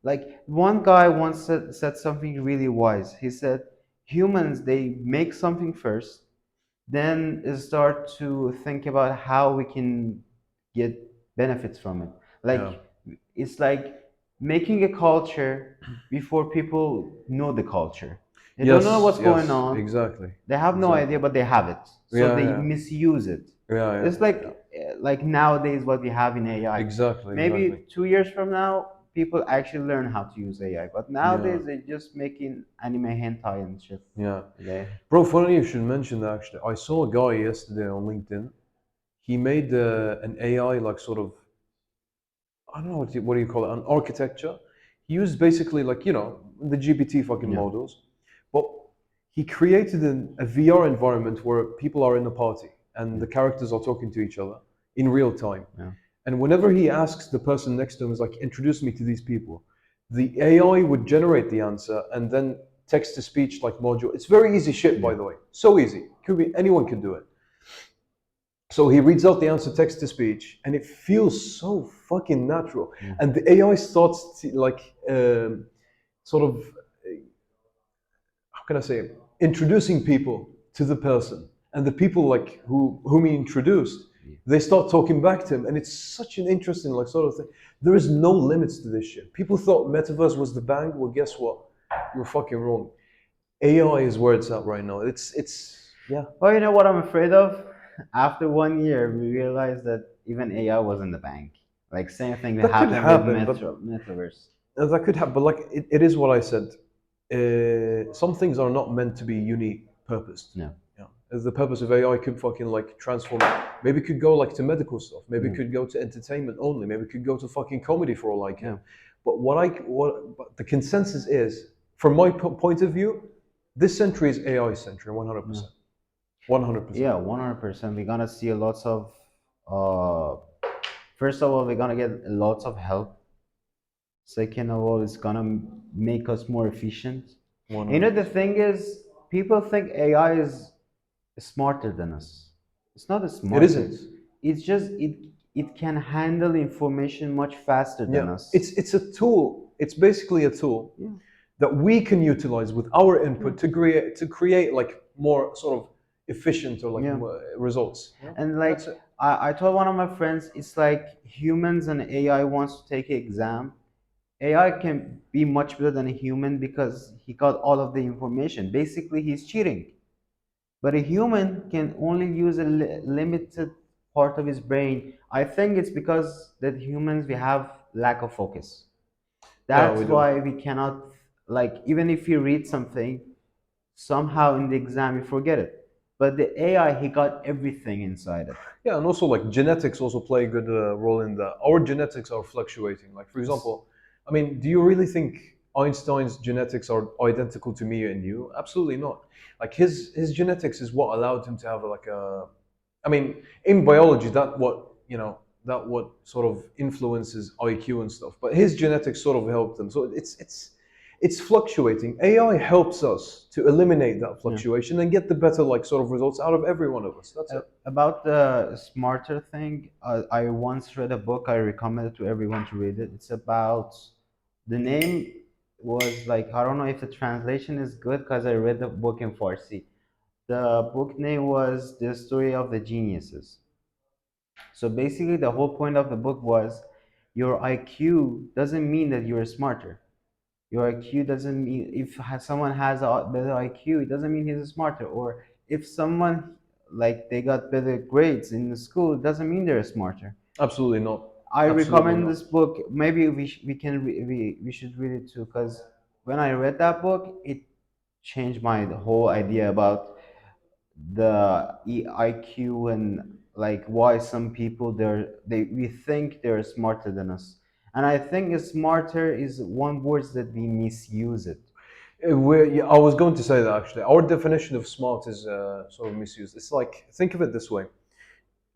Like one guy once said something really wise. He said, humans, they make something first, then start to think about how we can get benefits from it. Yeah. Like it's like making a culture before people know the culture. They don't know Yes, what's going yes, on. exactly. They have no Exactly. idea, but they have it. So Yeah, they yeah. misuse it. Yeah, yeah, It's yeah. like nowadays what we have in AI. Exactly, exactly. Maybe 2 years from now, people actually learn how to use AI. But Yeah, nowadays they're just making anime hentai and shit. yeah. They, Bro, funny you should mention that actually. I saw a guy yesterday on LinkedIn. He made an AI like sort of, I don't know what do you call it, an architecture. He used basically like, the GPT fucking yeah, models, but he created a VR environment where people are in a party and yeah, the characters are talking to each other in real time. yeah. And whenever he asks the person next to him, is like, introduce me to these people, the AI would generate the answer and then text to speech like module. It's very easy shit, by Yeah. the way. So easy. Could be anyone could do it. So he reads out the answer text to speech, and it feels so fucking natural. Yeah. And the AI starts to, like sort of how can I say it? Introducing people to the person, and the people like whom he introduced, Yeah. they start talking back to him, and it's such an interesting like sort of thing. There is no limits to this shit. People thought metaverse was the bang. Well, guess what? You're fucking wrong. AI is where it's at right now. It's yeah. Well, you know what I'm afraid of? After 1 year, we realized that even AI was in the bank. Like same thing that That could happened with happen, but metaverse. that could happen. But like it is what I said. Some things are not meant to be uni-purposed. Yeah. Yeah. As the purpose of AI could fucking like transform. Maybe it could go like to medical stuff. Maybe it Yeah. could go to entertainment only. Maybe it could go to fucking comedy for all I Yeah. care. But but the consensus is, from my point of view, this century is AI century, Yeah. 100%, 100%. Yeah. 100%. We're gonna see a lots of. Uh, First of all, we're gonna get lots of help. Second of all, it's gonna make us more efficient. You know, the 100%. thing is, people think AI is smarter than us. It's not a It smarter. isn't. It's just it can handle information much faster Yeah, than us. it's a tool. It's basically a tool Yeah, that we can utilize with our yeah, input to create like more sort of efficient or like yeah. more results. Yeah, And that's like it. I told one of my friends, it's like humans and AI wants to take an exam. AI can be much better than a human because he got all of the information. Basically, he's cheating. But a human can only use a limited part of his brain. I think it's because that humans we have lack of focus. Yeah, we That's do. why we cannot, like, even if you read something, somehow in the exam you forget it. But the AI, he got everything inside it. Yeah, and also like genetics also play a good role in that. Our genetics are fluctuating. Like for It's- example, I mean, do you really think Einstein's genetics are identical to me and you? Absolutely not. Like his genetics is what allowed him to have like a. I mean, in biology, that what sort of influences IQ and stuff. But his genetics sort of helped him. So it's fluctuating. AI helps us to eliminate that yeah. fluctuation and get the better like sort of results out of every one of us. That's it. About the smarter thing, I once read a book. I recommend it to everyone to read it. It's about the name was like I don't know if the translation is good because I read the book in Farsi. The book name was The Story of the Geniuses. So basically, the whole point of the book was your IQ doesn't mean that you're smarter. Your IQ doesn't mean if someone has a better IQ, it doesn't mean he's smarter. Or if someone like they got better grades in the school, it doesn't mean they're smarter. Absolutely not. I Absolutely recommend not. this book. Maybe we can we should read it too because when I read that book, it changed my whole idea about the IQ and like why some people they we think they're smarter than us. And I think smarter is one word that we misuse it. Yeah, I was going to say that actually. Our definition of smart is sort of misused. It's like, think of it this way.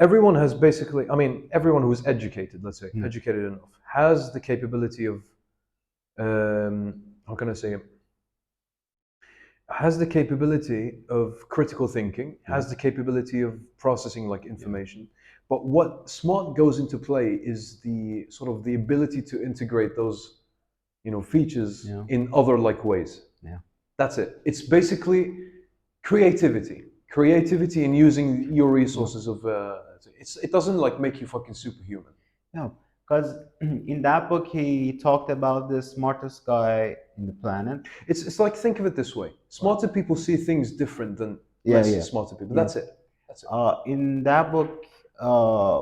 Everyone has basically, I mean, everyone who's educated, let's say, Yeah, educated enough, has the capability of, how can I say it? Has the capability of critical thinking, yeah, has the capability of processing like yeah, information. But what smart goes into play is the sort of the ability to integrate those features Yeah. in other like ways. Yeah. That's it. It's basically creativity in using your Yeah. resources of. It doesn't like make you fucking superhuman. Yeah. Because in that book, he talked about the smartest guy in the planet. It's like think of it this way: What? smarter people see things different than Yeah, less yeah, smarter people. yeah. That's it. That's it. In that book, uh,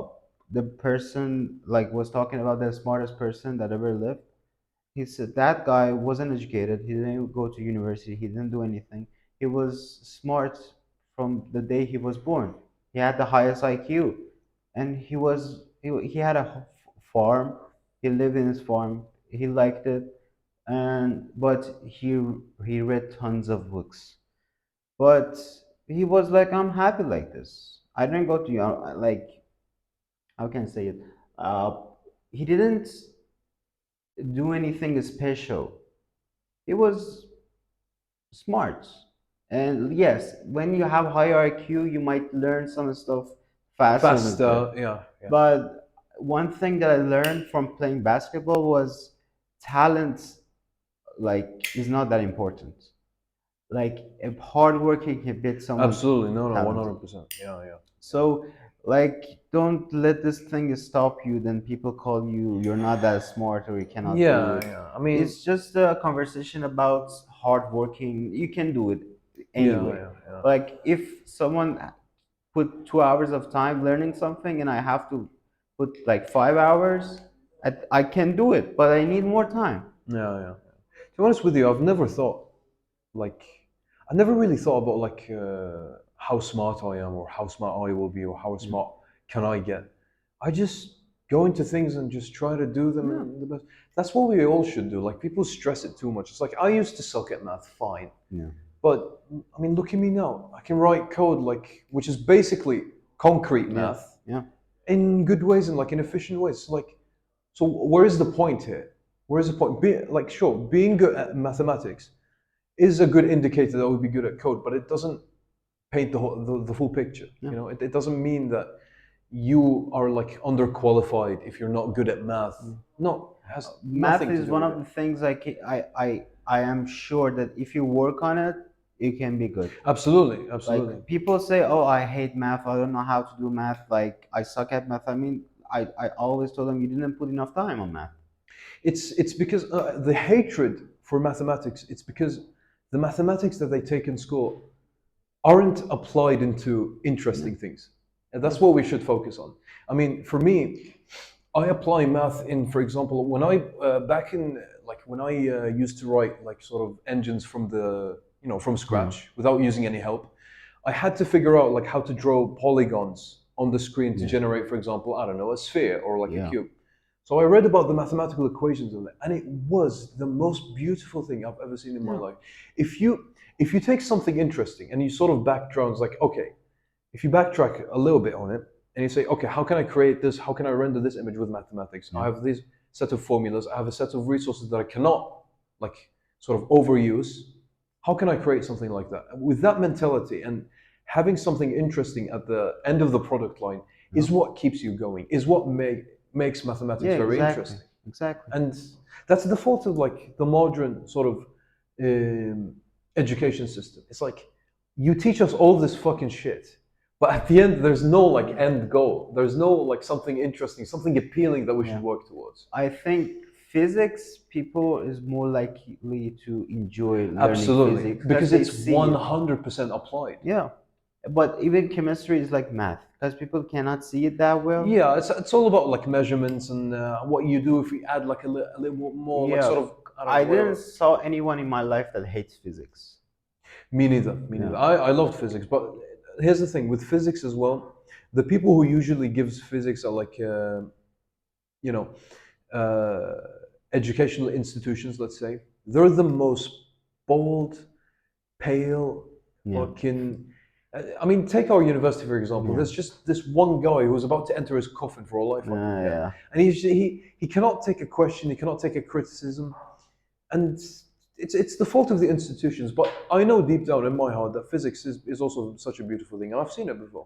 the person like was talking about the smartest person that ever lived. He said that guy wasn't educated. He didn't go to university. He didn't do anything. He was smart from the day he was born. He had the highest IQ, and he had a farm. He lived in his farm. He liked it, and but he read tons of books. But he was like, I'm happy like this. I didn't go to like, how can I say it? Uh, he didn't do anything special. He was smart. And yes, when you have higher IQ, you might learn some stuff faster than Fast, that. yeah, yeah. But one thing that I learned from playing basketball was talent, like, is not that important. Like, if hard working can beat someone Absolutely, no, no, talented. 100%. Yeah, yeah. So, like, don't let this thing stop you. Then people call you, you're not that smart or you cannot do Yeah, it. yeah. I mean, It's just a conversation about hard working. You can do it yeah, anyway. yeah, yeah. Like, if someone put 2 hours of time learning something and I have to put like 5 hours, I can do it, but I need more time. Yeah, yeah. To be honest with you, I've never thought like I never really thought about like how smart I am or how smart I will be or how Yeah. smart can I get. I just go into things and just try to do them Yeah. in the best. That's what we all should do. Like people stress it too much. It's like I used to suck at math, fine, Yeah. but I mean, look at me now. I can write code like which is basically concrete Yeah. math Yeah. in good ways and like in efficient ways. Like, so where is the point here? Where is the point? Like, sure, being good at mathematics is a good indicator that we'll be good at code, but it doesn't paint the full picture. Yeah. It doesn't mean that you are like underqualified if you're not good at math. No, it has Math nothing to is do one with of it. the things I am sure that if you work on it, you can be good. Absolutely, absolutely. Like people say, "Oh, I hate math. I don't know how to do math. Like I suck at math." I mean, I always told them you didn't put enough time on math. It's because the hatred for mathematics. It's because the mathematics that they take in school aren't applied into Yeah, interesting things. And yeah, that's what we should focus on. I mean, for me, I apply math in, for example, when I back in like when I used to write like sort of engines from the from yeah, scratch without using any help. I had to figure out like how to draw polygons on the screen to yeah, generate, for example, I don't know, a sphere or like a yeah, cube. So I read about the mathematical equations of it, and it was the most beautiful thing I've ever seen in my yeah, life. If you take something interesting and you sort of backtrack, it's like okay, if you backtrack a little bit on it and you say, okay, how can I create this? How can I render this image with mathematics? I yeah, have this set of formulas. I have a set of resources that I cannot like sort of overuse. How can I create something like that? With that mentality and having something interesting at the end of the product line yeah, is what keeps you going, is what makes mathematics yeah. very Exactly, interesting. exactly. And that's the fault of like the modern sort of um, education system. It's like you teach us all this fucking shit, but at the end there's no like end goal. There's no like something interesting, something appealing that we should Yeah, work towards. I think physics people is more likely to enjoy learning Absolutely, physics because because they it's see it. 100% applied. Yeah, but even chemistry is like math because people cannot see it that well. Yeah, it's all about like measurements and what you do if we add like a little more like Yeah, sort of I don't know I didn't whatever. saw anyone in my life that hates physics. Me neither. Me Yeah, neither. I loved physics, but here's the thing with physics as well. The people who usually gives physics are like you know uh, educational institutions. Let's say they're the most bold, pale, yeah, fucking. I mean, take our university for example. yeah, There's just this one guy who's about to enter his coffin for all I fucking care, yeah, and he cannot take a question. He cannot take a criticism, and it's the fault of the institutions. But I know deep down in my heart that physics is also such a beautiful thing, and I've seen it before.